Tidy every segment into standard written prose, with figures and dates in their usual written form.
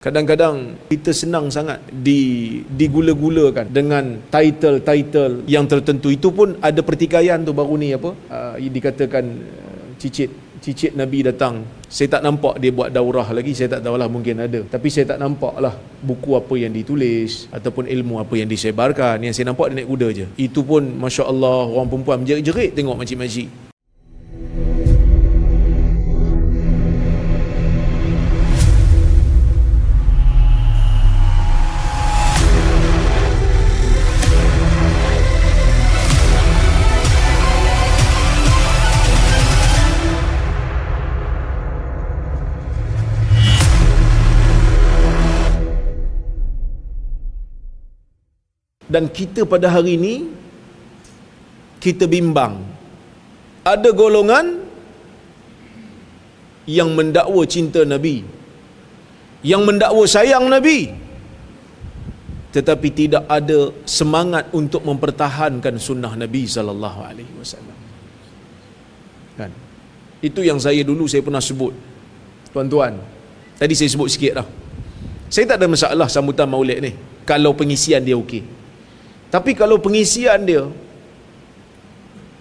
Kadang-kadang kita senang sangat digula-gulakan dengan title-title yang tertentu. Itu pun ada pertikaian tu baru ni dikatakan cicit Nabi datang. Saya tak nampak dia buat daurah lagi, saya tak tahulah, mungkin ada. Tapi saya tak nampak lah buku apa yang ditulis ataupun ilmu apa yang disebarkan. Yang saya nampak dia naik kuda je. Itu pun Masya Allah, orang perempuan menjerit-jerit tengok makcik-makcik. Dan kita pada hari ini, kita bimbang. Ada golongan yang mendakwa cinta Nabi, yang mendakwa sayang Nabi, tetapi tidak ada semangat untuk mempertahankan sunnah Nabi SAW. Kan? Itu yang saya pernah sebut. Tuan-tuan, tadi saya sebut sikit dah. Saya tak ada masalah sambutan Maulid ni, kalau pengisian dia okey. Tapi kalau pengisian dia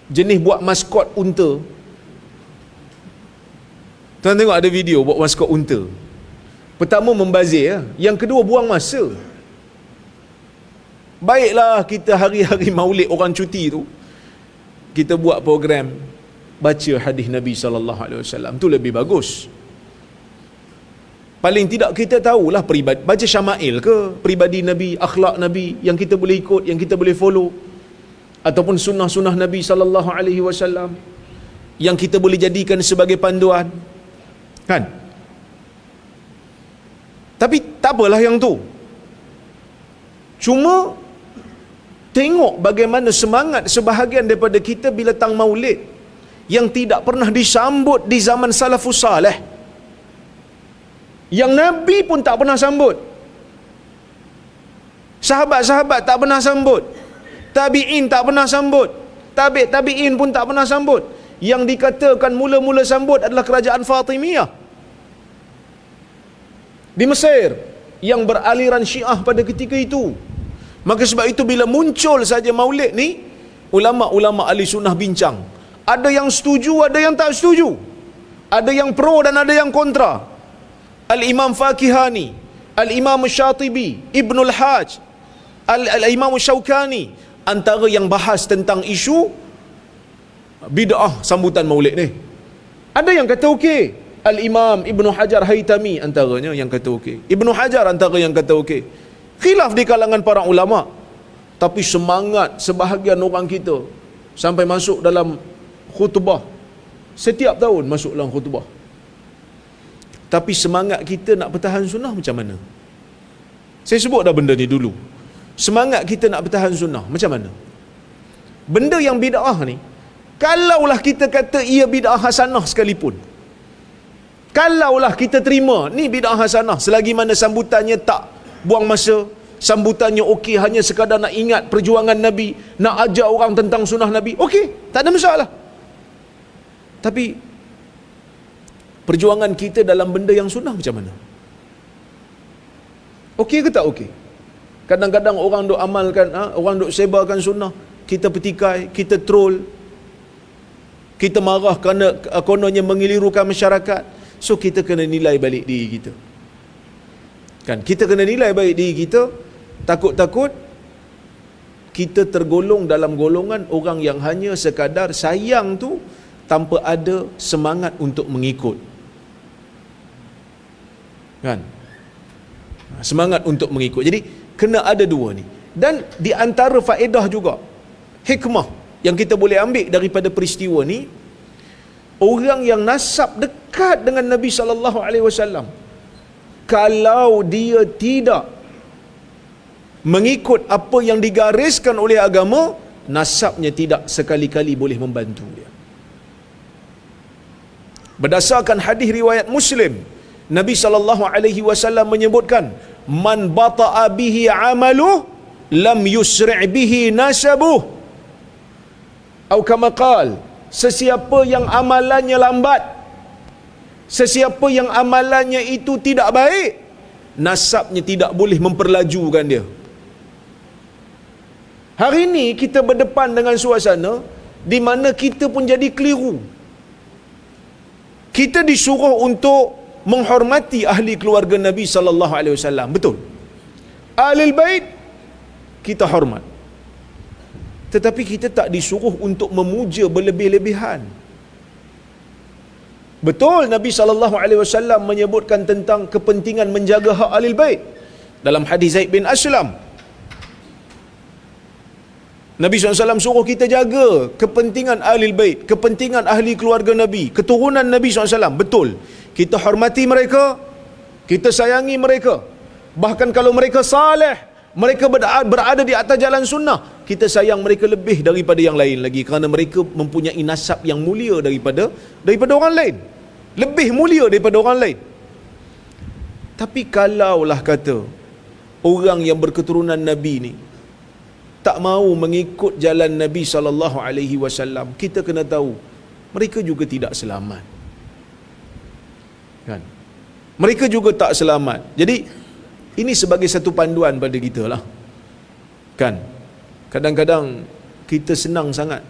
jenis buat maskot unta, tuan tengok ada video buat maskot unta. Pertama membazir, yang kedua buang masa. Baiklah kita hari-hari Maulid orang cuti tu, kita buat program baca hadis Nabi SAW, tu lebih bagus. Paling tidak kita tahulah peribadi, baca syama'il ke, peribadi Nabi, akhlak Nabi yang kita boleh ikut, yang kita boleh follow, ataupun sunnah-sunnah Nabi SAW yang kita boleh jadikan sebagai panduan, kan? Tapi tak apalah yang tu. Cuma tengok bagaimana semangat sebahagian daripada kita bila tang Maulid yang tidak pernah disambut di zaman salafus salih, yang Nabi pun tak pernah sambut, sahabat-sahabat tak pernah sambut, tabi'in tak pernah sambut, tabi'in pun tak pernah sambut. Yang dikatakan mula-mula sambut adalah kerajaan Fatimiyah di Mesir yang beraliran Syiah pada ketika itu. Maka sebab itu bila muncul saja Maulid ni, ulama-ulama ahli sunnah bincang. Ada yang setuju, ada yang tak setuju, ada yang pro dan ada yang kontra. Al-Imam Fakihani, Al-Imam Syatibi, Ibnul Hajj, Al-Imam Syaukani, antara yang bahas tentang isu bid'ah sambutan Maulid ni. Ada yang kata okey. Al-Imam Ibnu Hajar Haytami antaranya yang kata okey. Ibnu Hajar antara yang kata okey. Khilaf di kalangan para ulama. Tapi semangat sebahagian orang kita sampai masuk dalam khutbah. Setiap tahun masuk dalam khutbah. Tapi semangat kita nak bertahan sunnah macam mana? Saya sebut dah benda ni dulu. Semangat kita nak bertahan sunnah macam mana? Benda yang bid'ah ni, kalaulah kita kata ia bid'ah hasanah sekalipun, kalaulah kita terima ni bid'ah hasanah, selagi mana sambutannya tak buang masa, sambutannya okey, hanya sekadar nak ingat perjuangan Nabi, nak ajar orang tentang sunnah Nabi, okey, tak ada masalah. Tapi perjuangan kita dalam benda yang sunnah macam mana? Okey ke tak okey? Kadang-kadang orang duk amalkan, orang duk sebarkan sunnah, kita petikai, kita troll, kita marah kerana kononnya mengelirukan masyarakat. So kita kena nilai balik diri kita. Kan, kita kena nilai balik diri kita. Takut-takut kita tergolong dalam golongan orang yang hanya sekadar sayang tu tanpa ada semangat untuk mengikut. Kan? Semangat untuk mengikut. Jadi kena ada dua ni. Dan di antara faedah juga, hikmah yang kita boleh ambil daripada peristiwa ni, orang yang nasab dekat dengan Nabi SAW, kalau dia tidak mengikut apa yang digariskan oleh agama, nasabnya tidak sekali-kali boleh membantu dia. Berdasarkan hadis riwayat Muslim, Nabi SAW menyebutkan, man bata'a bihi amaluh lam yusri' bihi nasabuh, atau kama qala, sesiapa yang amalannya lambat, sesiapa yang amalannya itu tidak baik, nasabnya tidak boleh memperlajukan dia. Hari ini kita berdepan dengan suasana di mana kita pun jadi keliru. Kita disuruh untuk menghormati ahli keluarga Nabi sallallahu alaihi wasallam, betul? Ahlul bait kita hormat. Tetapi kita tak disuruh untuk memuja berlebih-lebihan. Betul Nabi sallallahu alaihi wasallam menyebutkan tentang kepentingan menjaga hak ahlul bait dalam hadis Zaid bin Aslam. Nabi SAW suruh kita jaga kepentingan ahlul bait, kepentingan ahli keluarga Nabi, keturunan Nabi SAW. Betul. Kita hormati mereka, kita sayangi mereka. Bahkan kalau mereka saleh, mereka berada di atas jalan sunnah, kita sayang mereka lebih daripada yang lain lagi, kerana mereka mempunyai nasab yang mulia daripada orang lain. Lebih mulia daripada orang lain. Tapi kalaulah kata orang yang berketurunan Nabi ni tak mahu mengikut jalan Nabi sallallahu alaihi wasallam, kita kena tahu mereka juga tidak selamat. Kan? Mereka juga tak selamat. Jadi ini sebagai satu panduan pada kita lah. Kan? Kadang-kadang kita senang sangat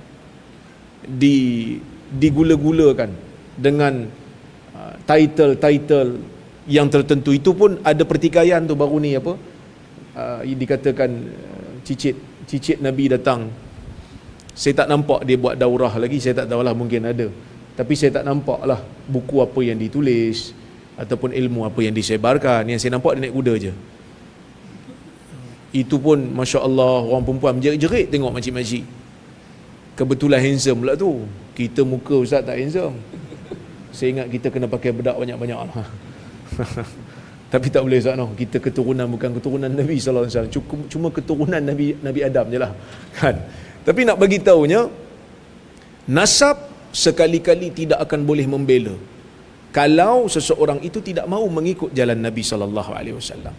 digula-gulakan dengan title-title yang tertentu. Itu pun ada pertikaian tu baru ni apa? Dikatakan cicit Nabi datang. Saya tak nampak dia buat daurah lagi, saya tak tahulah, mungkin ada. Tapi saya tak nampak lah buku apa yang ditulis ataupun ilmu apa yang disebarkan. Yang saya nampak dia naik kuda je. Itu pun Masya Allah, orang perempuan menjerit-jerit tengok makcik-makcik. Kebetulan handsome pula tu. Kita muka ustaz tak handsome. Saya ingat kita kena pakai bedak banyak-banyak lah. Tapi tak boleh Ustaz, no. Kita keturunan bukan keturunan Nabi sallallahu alaihi wasallam. Cuma keturunan Nabi Adam je lah. Kan? Tapi nak bagi tahunya, nasab sekali-kali tidak akan boleh membela kalau seseorang itu tidak mahu mengikut jalan Nabi sallallahu alaihi wasallam.